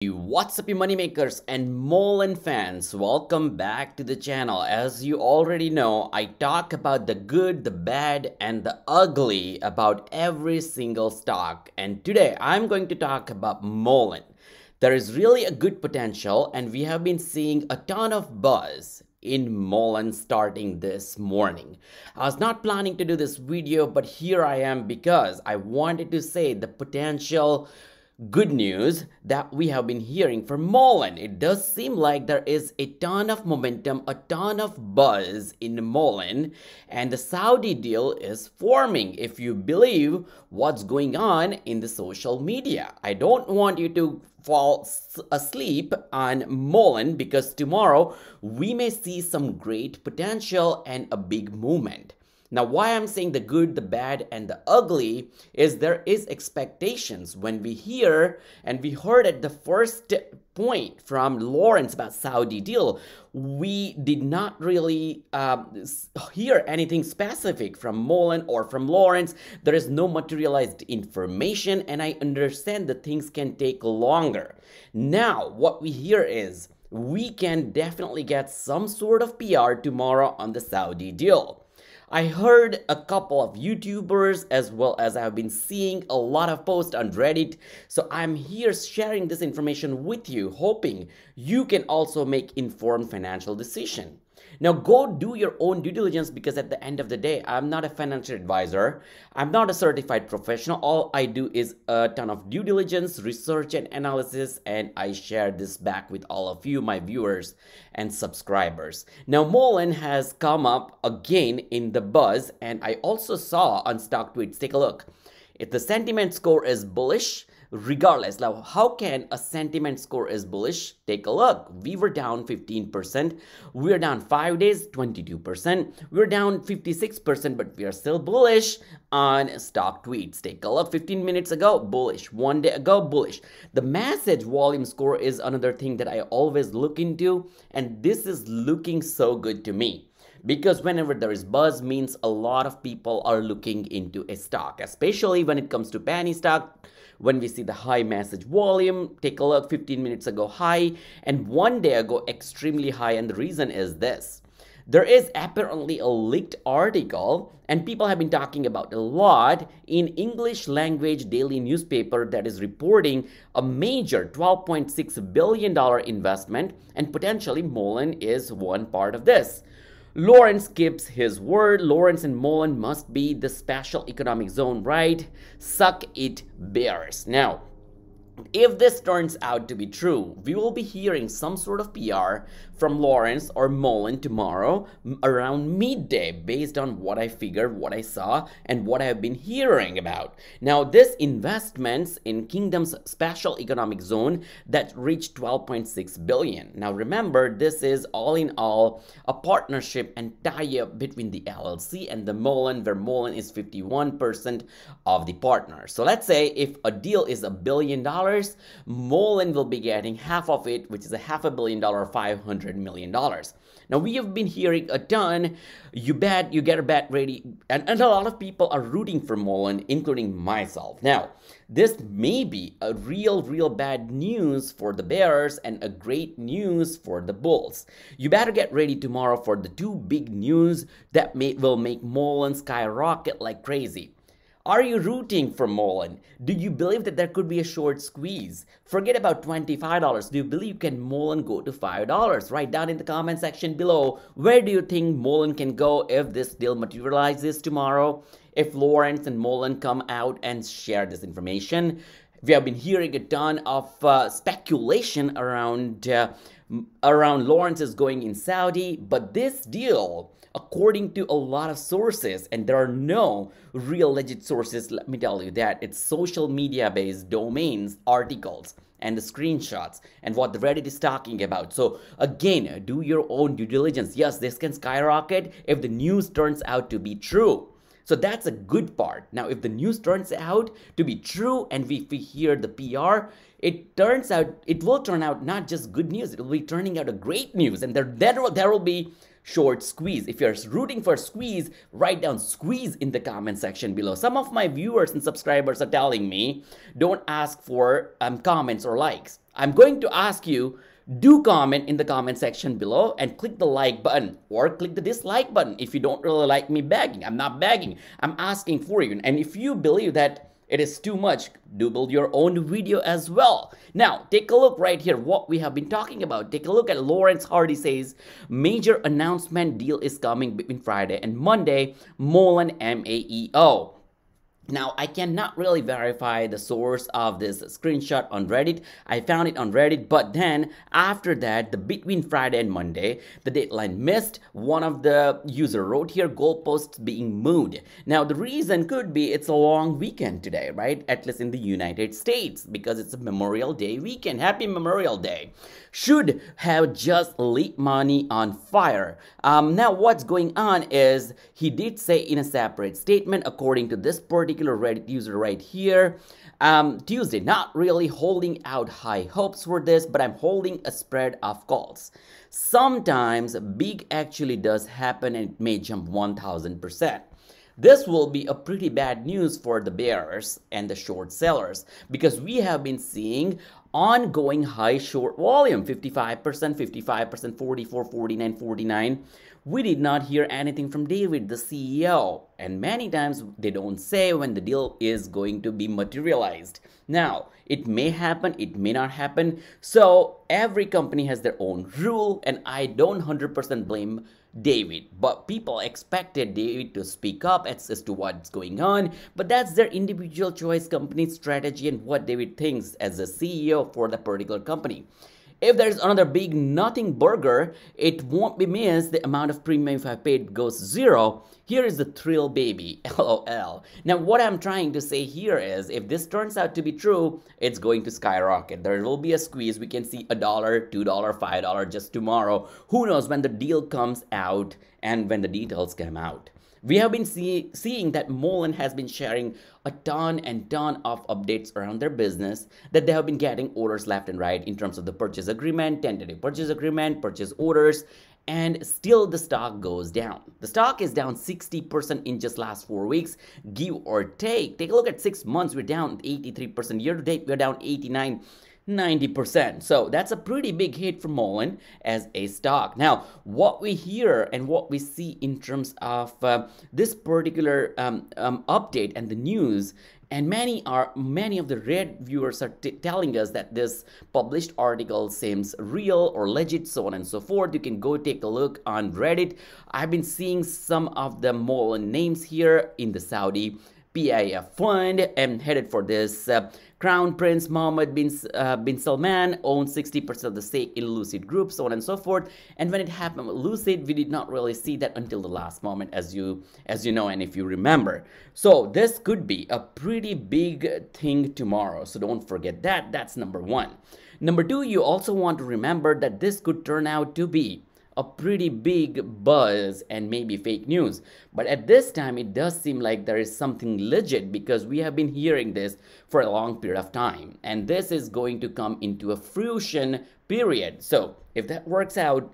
What's up, you moneymakers and Mullen fans? Welcome back to the channel. As you already know, I talk about the good, the bad, and the ugly about every single stock. And today I'm going to talk about Mullen. There is really a good potential, and we have been seeing a ton of buzz in Mullen starting this morning. I was not planning to do this video, but here I am because I wanted to say the potential good news that we have been hearing from Mullen. It does seem like there is a ton of momentum, a ton of buzz in Mullen, and the Saudi deal is forming if you believe what's going on in the social media. I don't want you to fall asleep on Mullen because tomorrow we may see some great potential and a big movement. Now, why I'm saying the good, the bad, and the ugly is there is expectations. When we hear and we heard at the first point from Lawrence about Saudi deal, we did not really hear anything specific from Mullen or from Lawrence. There is no materialized information, and I understand that things can take longer. Now, what we hear is we can definitely get some sort of PR tomorrow on the Saudi deal. I heard a couple of YouTubers as well as I've been seeing a lot of posts on Reddit. So I'm here sharing this information with you, hoping you can also make informed financial decision. Now go do your own due diligence because at the end of the day, I'm not a financial advisor. I'm not a certified professional. All I do is a ton of due diligence, research and analysis, and I share this back with all of you, my viewers and subscribers. Now Mullen has come up again in the buzz, and I also saw on stock tweets, take a look. If the sentiment score is bullish, regardless, now how can a sentiment score is bullish? Take a look. We were down 15%. We are down 5 days, 22%. We're down 56%, but we are still bullish on stock tweets. Take a look. 15 minutes ago, bullish. 1 day ago, bullish. The message volume score is another thing that I always look into, and this is looking so good to me. Because whenever there is buzz means a lot of people are looking into a stock, especially when it comes to penny stock. When we see the high message volume, take a look, 15 minutes ago high and 1 day ago extremely high, and the reason is this. There is apparently a leaked article, and people have been talking about a lot in English language daily newspaper that is reporting a major $12.6 billion investment, and potentially Mullen is one part of this. Lawrence keeps his word. Lawrence and Mullen must be the special economic zone, right? Suck it, bears. Now, if this turns out to be true, we will be hearing some sort of PR from Lawrence or Mullen tomorrow around midday based on what I figured, what I saw, and what I have been hearing about. Now, this investments in Kingdom's special economic zone that reached $12.6 billion. Now, remember, this is all in all a partnership and tie-up between the LLC and the Mullen, where Mullen is 51% of the partner. So let's say if a deal is $1 billion, Mullen will be getting half of it, which is a $500 million, $500 million. Now, we have been hearing a ton, you bet, you get a bet ready, and a lot of people are rooting for Mullen, including myself. Now, this may be a real bad news for the bears and a great news for the bulls. You better get ready tomorrow for the two big news that will make Mullen skyrocket like crazy. Are you rooting for Mullen? Do you believe that there could be a short squeeze? Forget about $25. Do you believe can Mullen go to $5? Write down in the comment section below, where do you think Mullen can go if this deal materializes tomorrow? If Lawrence and Mullen come out and share this information. We have been hearing a ton of speculation around Lawrence is going in Saudi, but this deal, according to a lot of sources, and there are no real legit sources, let me tell you that, it's social media based domains, articles, and the screenshots, and what the Reddit is talking about. So again, do your own due diligence. Yes, this can skyrocket if the news turns out to be true. So that's a good part. Now, if the news turns out to be true and we hear the PR, it will turn out not just good news, it will be turning out a great news, and there will be short squeeze. If you're rooting for squeeze, write down squeeze in the comment section below. Some of my viewers and subscribers are telling me, don't ask for comments or likes. I'm going to ask you, do comment in the comment section below and click the like button or click the dislike button if you don't really like me begging. I'm not begging, I'm asking for you. And if you believe that it is too much, do build your own video as well. Now, take a look right here, what we have been talking about. Take a look at Lawrence Hardy says, major announcement deal is coming between Friday and Monday, MULN MAEO. Now, I cannot really verify the source of this screenshot on Reddit. I found it on Reddit, but then after that, between Friday and Monday, the deadline missed. One of the user wrote here, goalposts being moved. Now, the reason could be it's a long weekend today, right? At least in the United States, because it's a Memorial Day weekend. Happy Memorial Day. Should have just lit money on fire. Now, what's going on is he did say in a separate statement, according to this particular Reddit user right here, Tuesday, not really holding out high hopes for this, but I'm holding a spread of calls. Sometimes big actually does happen and it may jump 1000%. This will be a pretty bad news for the bears and the short sellers because we have been seeing ongoing high short volume, 55%, 55%, 44, 49, 49. We did not hear anything from David, the CEO, and many times they don't say when the deal is going to be materialized. Now, it may happen, it may not happen. So every company has their own rule, and I don't 100% blame David, but people expected David to speak up as to what's going on, but that's their individual choice, company strategy, and what David thinks as a CEO for the particular company. If there's another big nothing burger, it won't be missed. The amount of premium if I paid goes zero. Here is the thrill baby, LOL. Now, what I'm trying to say here is, if this turns out to be true, it's going to skyrocket. There will be a squeeze. We can see $1, $2, $5 just tomorrow. Who knows when the deal comes out and when the details come out. We have been seeing that Mullen has been sharing a ton and ton of updates around their business, that they have been getting orders left and right in terms of the purchase agreement, tentative purchase agreement, purchase orders, and still the stock goes down. The stock is down 60% in just last 4 weeks, give or take. Take a look at 6 months, we're down 83%. Year to date, we're down 90%. So that's a pretty big hit for Mullen as a stock. Now, what we hear and what we see in terms of this particular update and the news, and many of the Red viewers are telling us that this published article seems real or legit, so on and so forth. You can go take a look on Reddit. I've been seeing some of the Mullen names here in the Saudi PIF fund and headed for this. Crown Prince Mohammed bin Salman owns 60% of the stake in Lucid Group, so on and so forth. And when it happened with Lucid, we did not really see that until the last moment, as you know, and if you remember. So this could be a pretty big thing tomorrow. So don't forget that. That's number one. Number two, you also want to remember that this could turn out to be a pretty big buzz and maybe fake news. But at this time, it does seem like there is something legit because we have been hearing this for a long period of time. And this is going to come into a fruition period. So if that works out,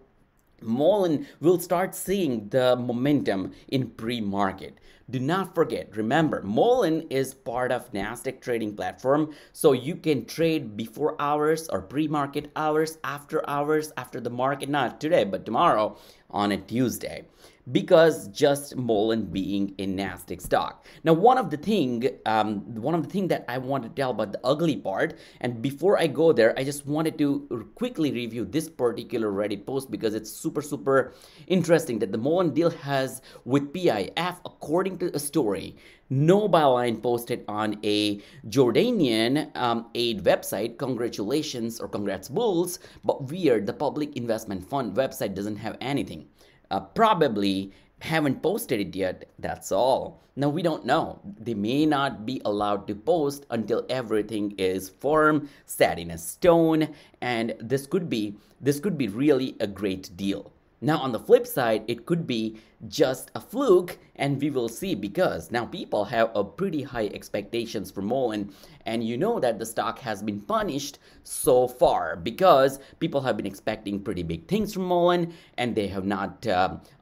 Mullen will start seeing the momentum in pre-market. Do not forget, remember, Mullen is part of Nasdaq trading platform, so you can trade before hours or pre-market hours, after the market, not today, but tomorrow on a Tuesday, because just Mullen being a Nasdaq stock. Now, one of the thing that I want to tell about the ugly part, and before I go there, I just wanted to quickly review this particular Reddit post because it's super interesting that the Mullen deal has with PIF, according to a story Nobiline posted on a Jordanian aid website. Congratulations or congrats bulls, but weird, the public investment fund website doesn't have anything. Probably haven't posted it yet, that's all. Now, we don't know. They may not be allowed to post until everything is firm, set in a stone, and this could be really a great deal. Now, on the flip side, it could be just a fluke, and we will see, because now people have a pretty high expectations for MULN, and you know that the stock has been punished so far because people have been expecting pretty big things from MULN, and they have not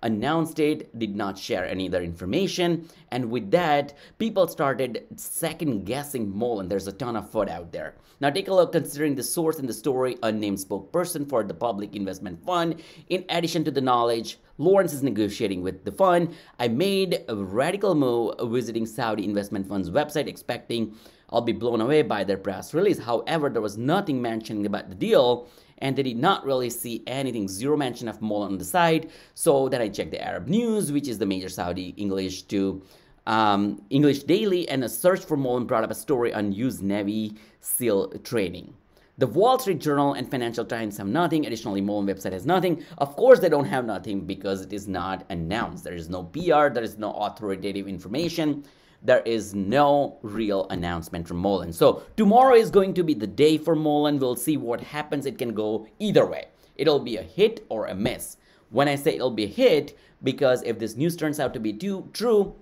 announced it, did not share any other information, and with that people started second guessing MULN. There's a ton of FUD out there. Now take a look. Considering the source in the story, unnamed spokesperson for the public investment fund, in addition to the knowledge Lawrence is negotiating with the fund, I made a radical move visiting Saudi investment fund's website, expecting I'll be blown away by their press release. However, there was nothing mentioning about the deal, and they did not really see anything, zero mention of MULN on the site. So then I checked the Arab News, which is the major Saudi English daily, and a search for MULN brought up a story on used Navy SEAL training. The Wall Street Journal and Financial Times have nothing. Additionally, MULN website has nothing. Of course, they don't have nothing because it is not announced. There is no PR, there is no authoritative information. There is no real announcement from MULN. So tomorrow is going to be the day for MULN. We'll see what happens. It can go either way. It'll be a hit or a miss. When I say it'll be a hit, because if this news turns out to be true,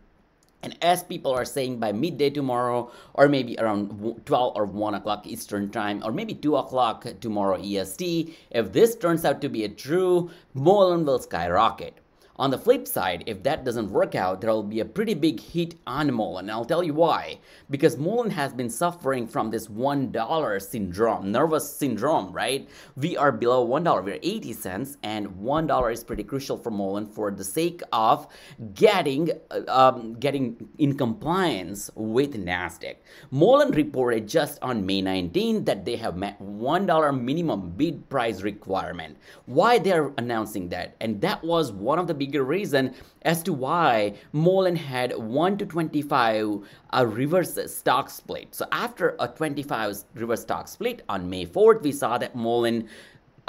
and as people are saying by midday tomorrow, or maybe around 12 or 1 o'clock Eastern time, or maybe 2 o'clock tomorrow EST, if this turns out to be a true, MULN will skyrocket. On the flip side, if that doesn't work out, there will be a pretty big hit on MULN, and I'll tell you why. Because MULN has been suffering from this $1 syndrome, nervous syndrome, right? We are below $1, we're 80 cents, and $1 is pretty crucial for MULN for the sake of getting in compliance with NASDAQ. MULN reported just on May 19 that they have met $1 minimum bid price requirement. Why they're announcing that? And that was one of the bigger reason as to why MULN had 1 to 25 a reverse stock split. So after a 25 reverse stock split on May 4th, we saw that MULN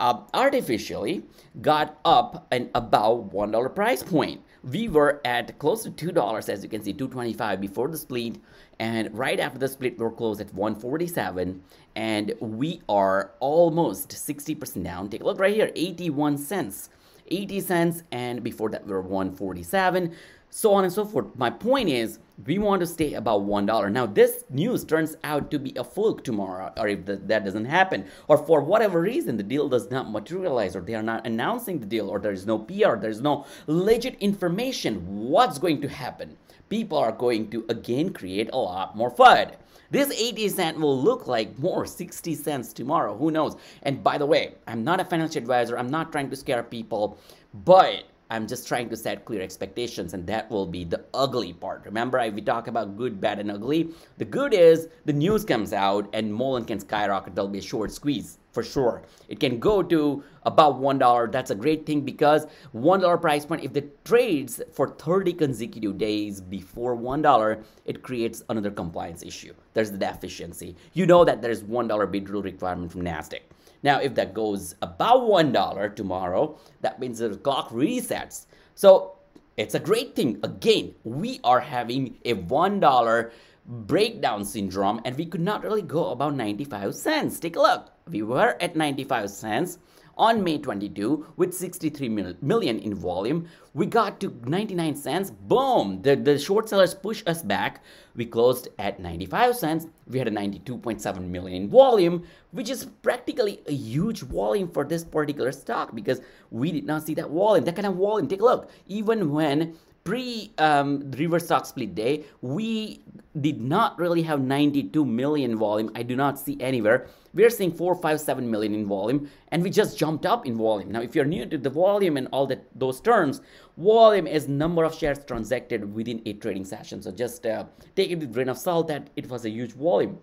artificially got up and above $1 price point. We were at close to $2, as you can see, $2.25 before the split, and right after the split we're closed at $1.47, and we are almost 60% down. Take a look right here, 81 cents. 80 cents, and before that we were $1.47, so on and so forth. My point is, we want to stay above $1. Now this news turns out to be a fluke tomorrow, or if that doesn't happen, or for whatever reason the deal does not materialize, or they are not announcing the deal, or there is no PR, there is no legit information, what's going to happen? People are going to again create a lot more FUD. This 80 cent will look like more 60 cents tomorrow, who knows? And by the way, I'm not a financial advisor, I'm not trying to scare people, but I'm just trying to set clear expectations, and that will be the ugly part. Remember, we talk about good, bad, and ugly. The good is the news comes out and MULN can skyrocket. There'll be a short squeeze for sure. It can go to about $1. That's a great thing, because $1 price point, if it trades for 30 consecutive days before $1, it creates another compliance issue. There's the deficiency. You know that there's $1 bid rule requirement from NASDAQ. Now, if that goes about $1 tomorrow, that means the clock resets. So it's a great thing. Again, we are having a $1 breakdown syndrome, and we could not really go about 95 cents. Take a look. We were at 95 cents on May 22 with 63 million in volume. We got to 99 cents. Boom! The short sellers pushed us back. We closed at 95 cents. We had a 92.7 million in volume, which is practically a huge volume for this particular stock, because we did not see that volume, that kind of volume. Take a look. Even when reverse stock split day, we did not really have 92 million volume. I do not see anywhere. We are seeing 457 million in volume, and we just jumped up in volume. Now, if you're new to the volume and all those terms, volume is number of shares transacted within a trading session. So just take it with a grain of salt that it was a huge volume.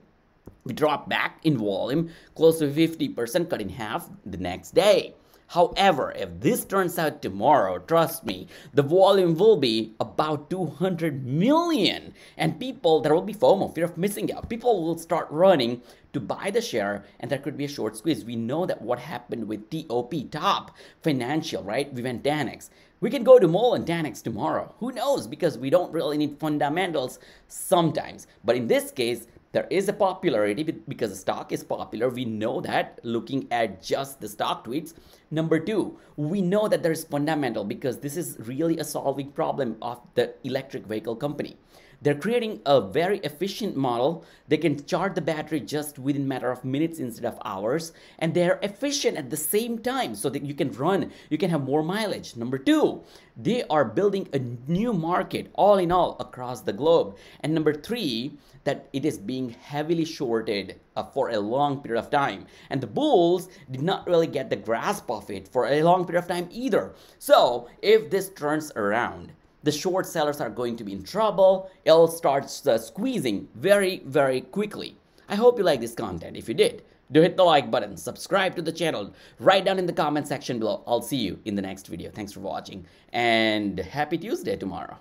We dropped back in volume, close to 50%, cut in half the next day. However, if this turns out tomorrow, trust me, the volume will be about 200 million. And people, there will be FOMO, fear of missing out. People will start running to buy the share, and there could be a short squeeze. We know that what happened with TOP, Top Financial, right? We went Danex. We can go to Mullen Danex tomorrow. Who knows? Because we don't really need fundamentals sometimes. But in this case, there is a popularity because the stock is popular. We know that looking at just the stock tweets. Number two, we know that there is fundamental because this is really a solving problem of the electric vehicle company. They're creating a very efficient model. They can charge the battery just within a matter of minutes instead of hours. And they're efficient at the same time so that you can run, you can have more mileage. Number two, they are building a new market all in all across the globe. And number three, that it is being heavily shorted for a long period of time. And the bulls did not really get the grasp of it for a long period of time either. So if this turns around, the short sellers are going to be in trouble. It'll start squeezing very, very quickly. I hope you like this content. If you did, do hit the like button, subscribe to the channel, write down in the comment section below. I'll see you in the next video. Thanks for watching and happy Tuesday tomorrow.